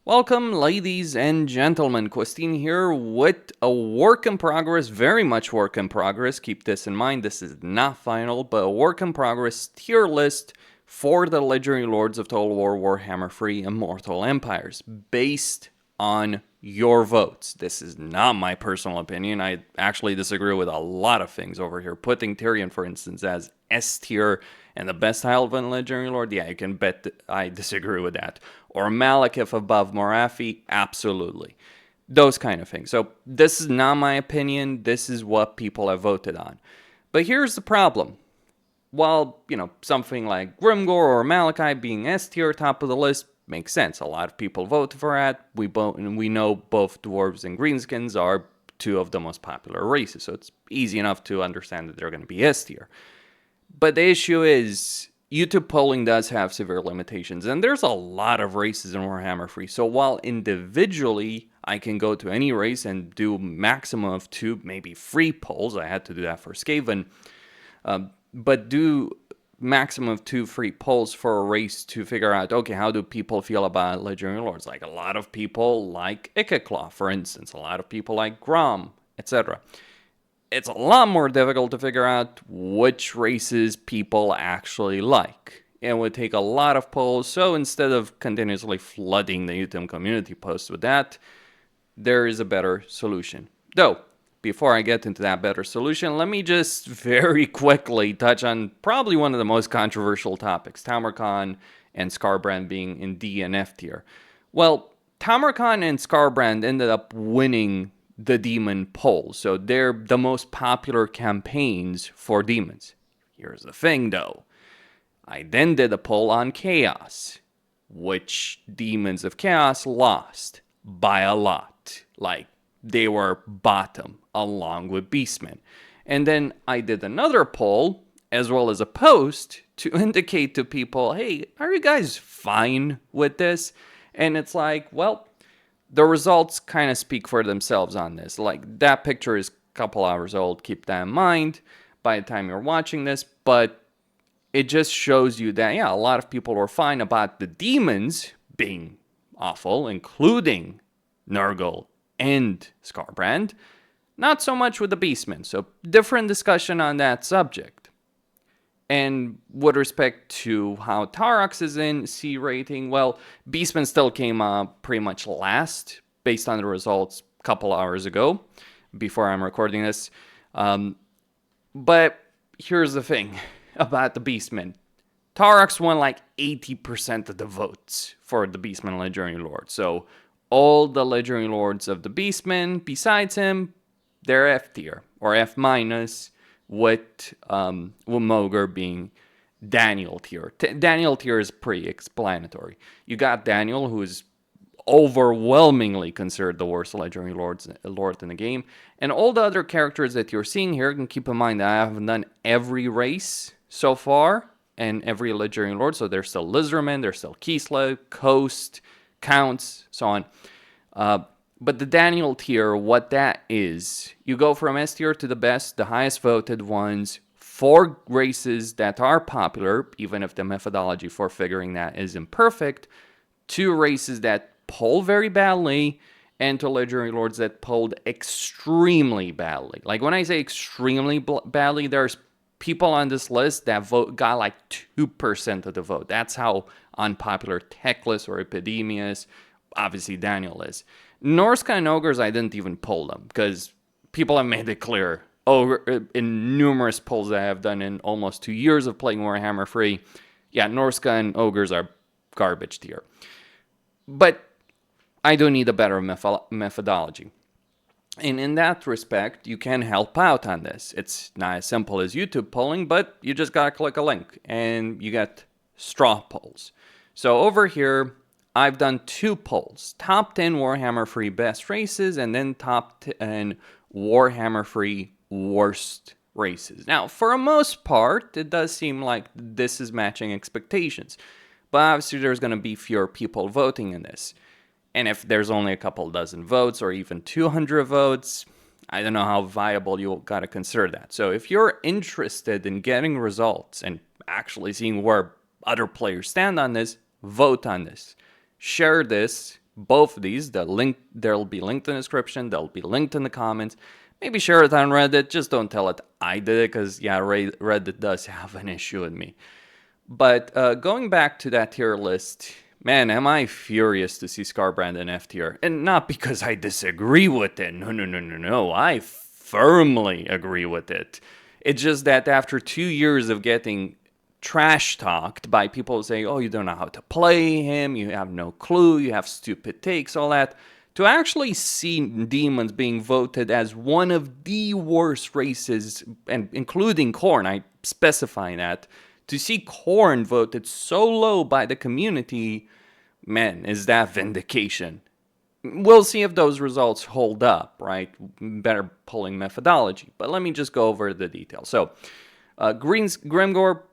Welcome, ladies and gentlemen. Christine here with a work in progress, very much work in progress. Keep this in mind, this is not final, but a work in progress tier list for the Legendary Lords of Total War Warhammer 3 Immortal Empires, based on your votes. This is not my personal opinion. I actually disagree with a lot of things over here. Putting Tyrion, for instance, as S tier and the best Elven Legendary Lord, yeah, you can bet that I disagree with that. Or Malekith above Morathi, absolutely. Those kind of things. So this is not my opinion. This is what people have voted on. But here's the problem. While, something like Grimgor or Malachi being S tier, top of the list, makes sense. A lot of people vote for that. We know both Dwarves and Greenskins are two of the most popular races, so it's easy enough to understand that they're going to be S tier. But the issue is, YouTube polling does have severe limitations, and there's a lot of races in Warhammer 3. So while individually I can go to any race and do maximum of 2, maybe 3 polls, I had to do that for Skaven, but do maximum of 2 free polls for a race to figure out, okay, how do people feel about Legendary Lords? Like, a lot of people like Ikeclaw, for instance. A lot of people like Grom, etc. It's a lot more difficult to figure out which races people actually like. It would take a lot of polls, so instead of continuously flooding the YouTube community posts with that, there is a better solution. Though, before I get into that better solution, let me just very quickly touch on probably one of the most controversial topics, Tamarkan and Skarbrand being in D and F tier. Well, Tamarkan and Skarbrand ended up winning the demon poll, so they're the most popular campaigns for demons. Here's the thing though, I then did a poll on Chaos, which Demons of Chaos lost by a lot. Like, they were bottom along with Beastmen. And then I did another poll, as well as a post, to indicate to people, hey, are you guys fine with this? And it's like, well, the results kind of speak for themselves on this. Like, that picture is a couple hours old, keep that in mind by the time you're watching this, but it just shows you that, yeah, a lot of people were fine about the demons being awful, including Nurgle and Skarbrand. Not so much with the Beastmen, so different discussion on that subject. And with respect to how Tarax is in C rating, well, Beastmen still came pretty much last, based on the results a couple hours ago, before I'm recording this. But here's the thing about the Beastmen. Tarax won like 80% of the votes for the Beastmen Legendary Lord. So all the Legendary Lords of the Beastmen, besides him, they're F tier, or F minus, with Mogre being Daniel tier. Daniel tier is pretty explanatory. You got Daniel, who is overwhelmingly considered the worst Legendary Lord in the game. And all the other characters that you're seeing here, you can keep in mind that I haven't done every race so far, and every Legendary Lord, so there's still Lizardmen, there's still Kislev, Coast, Counts, so on. But the Daniel tier, what that is, you go from S tier to the best, the highest voted ones, 4 races that are popular, even if the methodology for figuring that is imperfect, 2 races that poll very badly, and 2 Legendary Lords that polled extremely badly. Like, when I say extremely badly, there's people on this list that got like 2% of the vote. That's how unpopular Teclis or Epidemius, obviously Daniel, is. Norsca and Ogres, I didn't even poll them, because people have made it clear. In numerous polls that I have done in almost 2 years of playing Warhammer 3, yeah, Norsca and Ogres are garbage tier. But I do need a better methodology. And in that respect, you can help out on this. It's not as simple as YouTube polling, but you just gotta click a link and you get straw polls. So over here, I've done 2 polls. Top 10 Warhammer 3 best races, and then top 10 Warhammer 3 worst races. Now, for the most part, it does seem like this is matching expectations. But obviously, there's going to be fewer people voting in this. And if there's only a couple dozen votes, or even 200 votes, I don't know how viable you got to consider that. So if you're interested in getting results and actually seeing where other players stand on this, vote on this. Share this both of these. There'll be linked in the description. They'll be linked in the comments. Maybe share it on Reddit. Just don't tell it I did it, because, yeah, Reddit does have an issue with me. But going back to that tier list, man, am I furious to see Scarbrand in F tier. And not because I disagree with it. No. I firmly agree with it. It's just that after 2 years of getting trash talked by people saying, oh, you don't know how to play him, you have no clue, you have stupid takes, all that, to actually see demons being voted as one of the worst races, and including Khorne, I specify that, to see Khorne voted so low by the community, man, is that vindication. We'll see if those results hold up, right? Better polling methodology. But let me just go over the details. So, Grimgor,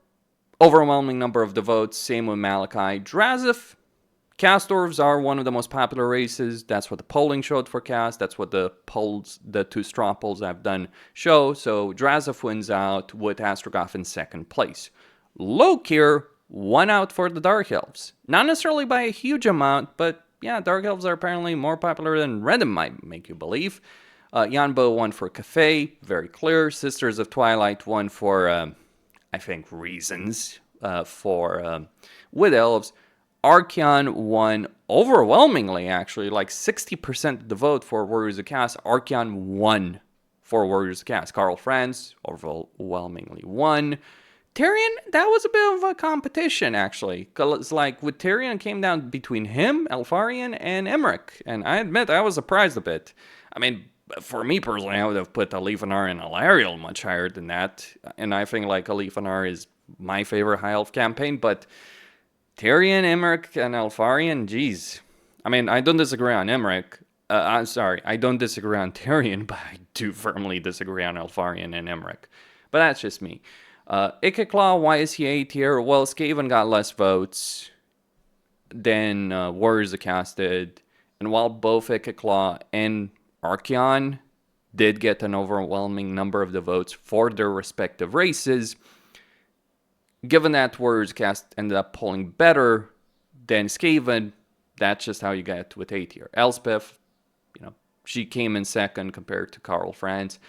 overwhelming number of the votes. Same with Malachi. Drazif, Cast Dwarves are one of the most popular races. That's what the polling showed for Cast. That's what the polls, the 2 straw polls I've done show. So Drazif wins out with Astrogoth in second place. Lokir won out for the Dark Elves. Not necessarily by a huge amount, but yeah, Dark Elves are apparently more popular than Redem might make you believe. Yanbo won for Cathay, very clear. Sisters of Twilight won for, I think, reasons with Elves. Archeon won overwhelmingly, actually, like 60% of the vote for Warriors of Chaos. Archeon won for Warriors of Chaos. Karl Franz overwhelmingly won. Tyrion, that was a bit of a competition, actually. Because, like, with Tyrion, came down between him, Elfarian, and Emmerich. And I admit, I was surprised a bit. I mean, for me personally, I would have put Alifanar and Alariel much higher than that. And I think, like, Alifanar is my favorite High Elf campaign, but Tyrion, Emmerich, and Elfarian, geez. I mean, I don't disagree on Emmerich. I'm sorry, I don't disagree on Tyrion, but I do firmly disagree on Elfarian and Emmerich. But that's just me. Ikeclaw, why is he A tier? Well, Skaven got less votes than Warriors of Chaos did. And while both Ikeclaw and Archeon did get an overwhelming number of the votes for their respective races, given that Warriors Cast ended up polling better than Skaven, that's just how you get with A tier. Elspeth, she came in second compared to Karl Franz.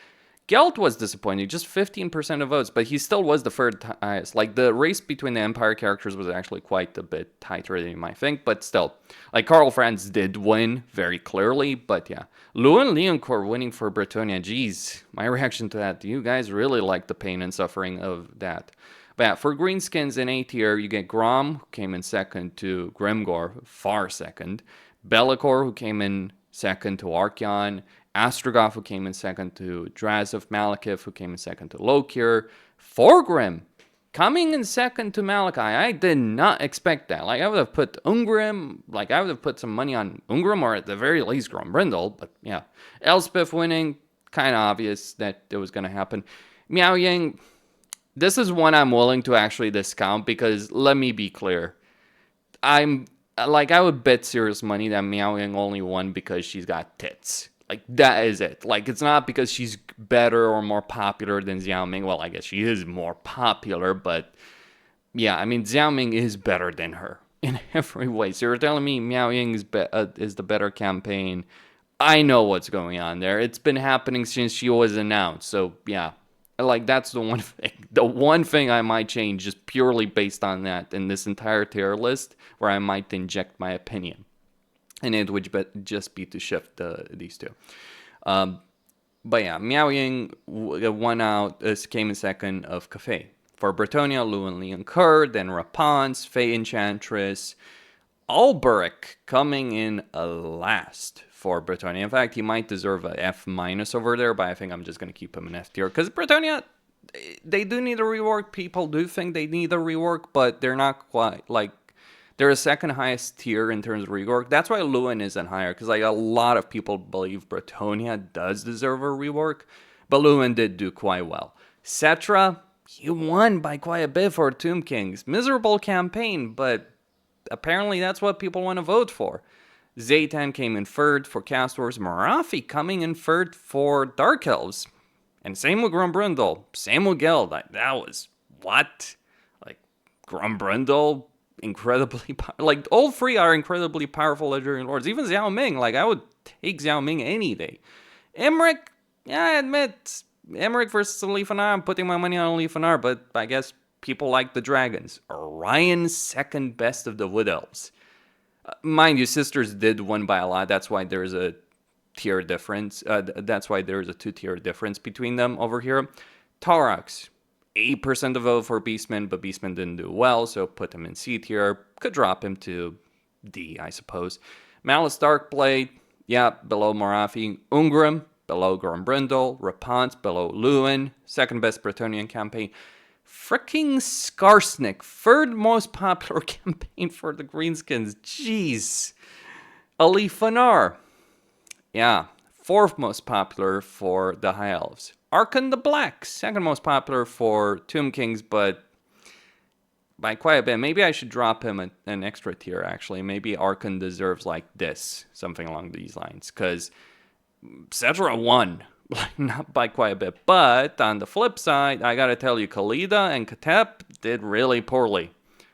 Gelt was disappointing, just 15% of votes, but he still was the third highest. Like, the race between the Empire characters was actually quite a bit tighter than you might think, but still. Like, Karl Franz did win very clearly, but yeah. Lou and Leoncourt winning for Bretonnia, geez, my reaction to that, do you guys really like the pain and suffering of that? But yeah, for Greenskins in A tier, you get Grom, who came in second to Grimgor, far second. Be'lakor, who came in second to Archeon. Astrogoth, who came in second to Drazif. Malekith, who came in second to Lokir. Thorgrim, coming in second to Malachi. I did not expect that. Like, I would have put Ungrim, like, I would have put some money on Ungrim, or at the very least Grombrindle, but yeah. Elspeth winning, kind of obvious that it was going to happen. Miao Yang, this is one I'm willing to actually discount, because let me be clear. I would bet serious money that Miao Yang only won because she's got tits. Like, that is it. Like, it's not because she's better or more popular than Xiaoming. Well, I guess she is more popular, but yeah, I mean, Xiaoming is better than her in every way. So you're telling me Miao Yang is the better campaign? I know what's going on there. It's been happening since she was announced. So yeah, like, that's the one thing. The one thing I might change just purely based on that in this entire tier list, where I might inject my opinion. And it would just be to shift these two. But yeah, Miao Ying won out, came in second of Cathay. For Bretonnia, Lu and Leon Kerr, then Rapunzel, Faye Enchantress, Alberic coming in last for Bretonnia. In fact, he might deserve a F- over there, but I think I'm just going to keep him in F tier. Because Bretonnia, they do need a rework. People do think they need a rework, but they're not quite, like, they're a second highest tier in terms of rework. That's why Lewin isn't higher, because like a lot of people believe Bretonnia does deserve a rework, but Lewin did do quite well. Cetra, he won by quite a bit for Tomb Kings. Miserable campaign, but apparently that's what people want to vote for. Zaytan came in third for Cast Wars. Marafi coming in third for Dark Elves. And same with Grombrindle. Same with Geld. That was, what? Like, Grombrindle incredibly, like, all three are incredibly powerful legendary lords. Even Xiao Ming, like, I would take Xiao Ming any day. Emmerich, yeah, I admit, Emmerich versus Leafanar, I'm putting my money on Leafanar, but I guess people like the dragons. Orion's second best of the Wood Elves. Mind you, Sisters did win by a lot. That's why there's a tier difference. That's why there's a 2-tier difference between them over here. Taurox, 8% of vote for Beastmen, but Beastmen didn't do well, so put him in C tier. Could drop him to D, I suppose. Malice Darkblade, yeah, below Morathi. Ungrim, below Grombrindle. Rapance, below Lewin. Second best Bretonian campaign. Fricking Skarsnik, third most popular campaign for the Greenskins. Jeez. Ali Fanar, yeah, fourth most popular for the High Elves. Archon the Black, second most popular for Tomb Kings, but by quite a bit. Maybe I should drop him an extra tier, actually. Maybe Archon deserves like this, something along these lines, because Cedra won. Not by quite a bit. But on the flip side, I gotta tell you, Khalida and Katep did really poorly.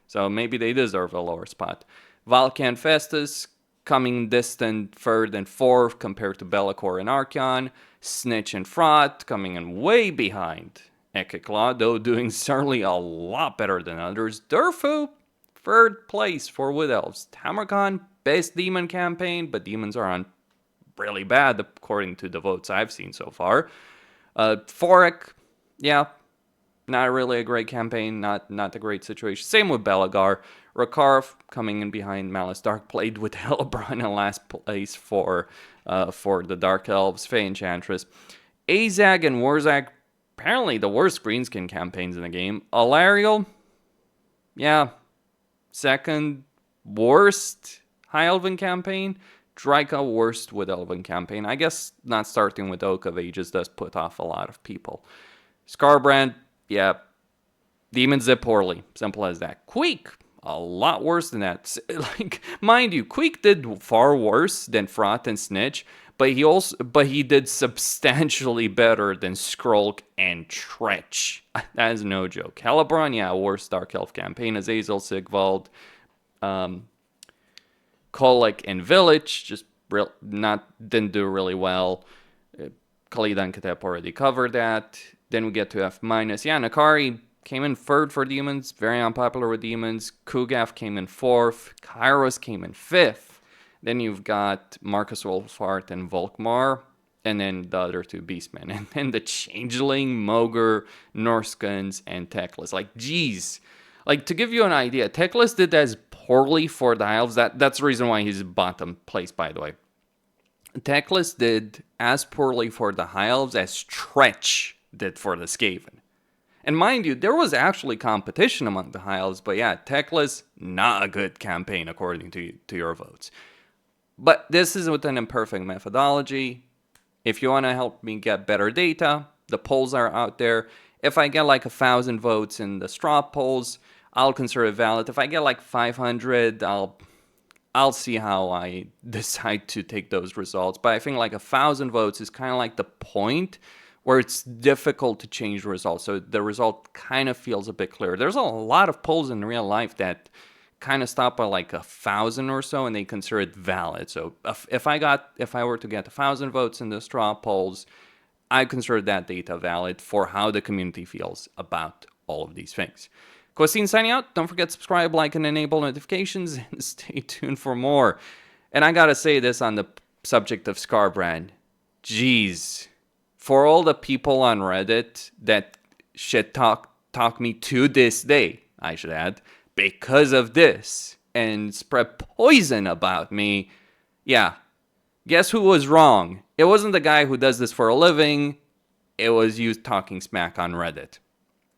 So maybe they deserve a lower spot. Valkan Festus coming distant third and fourth compared to Be'lakor and Archeon. Snitch and Fraught coming in way behind Ekeclaw, though doing certainly a lot better than others. Durfu, third place for Wood Elves. Tamarkan, best demon campaign, but demons are on really bad according to the votes I've seen so far. Forik, yeah, not really a great campaign, not a great situation. Same with Belagar. Rakarth coming in behind Malice Darkblade with Hellebron in last place for the Dark Elves. Fey Enchantress. Azag and Warzag, apparently the worst greenskin campaigns in the game. Alariel, yeah, second worst High Elven campaign. Drika, worst Wood Elven campaign. I guess not starting with Oak of Ages does put off a lot of people. Scarbrand, yeah, demons did poorly. Simple as that. Queek, a lot worse than that. Like, mind you, Queek did far worse than Fraught and Snitch, but he did substantially better than Skrulk and Tretch. That is no joke. Helebron, yeah, worst Dark Elf campaign. Azazel, Sigvald, Kolek and Village just didn't do really well. Khalida and Katep already covered that. Then we get to F-. Yeah, Nakari came in third for demons, very unpopular with demons. Kugaf came in fourth. Kairos came in fifth. Then you've got Marcus Wolfhart and Volkmar, and then the other two Beastmen. And then the Changeling, Mogre, Norskins, and Teclis. Like, geez. Like, to give you an idea, Teclis did as poorly for the Elves. That's the reason why he's bottom place, by the way. Teclis did as poorly for the High Elves as Tretch did for the Skaven. And mind you, there was actually competition among the High Elves, but yeah, Teclis, not a good campaign according to your votes. But this is with an imperfect methodology. If you want to help me get better data, the polls are out there. If I get like 1,000 votes in the straw polls, I'll consider it valid. If I get like 500, I'll see how I decide to take those results. But I think like 1,000 votes is kind of like the point where it's difficult to change the result. So the result kind of feels a bit clearer. There's a lot of polls in real life that kind of stop at like 1,000 or so, and they consider it valid. So if I were to get 1,000 votes in the straw polls, I consider that data valid for how the community feels about all of these things. Costin signing out. Don't forget to subscribe, like, and enable notifications, and stay tuned for more. And I gotta say this on the subject of Scarbrand. Jeez. For all the people on Reddit that shit talk me to this day, I should add, because of this, and spread poison about me, yeah, guess who was wrong? It wasn't the guy who does this for a living. It was you talking smack on Reddit.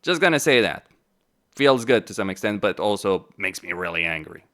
Just gonna say that. Feels good to some extent, but also makes me really angry.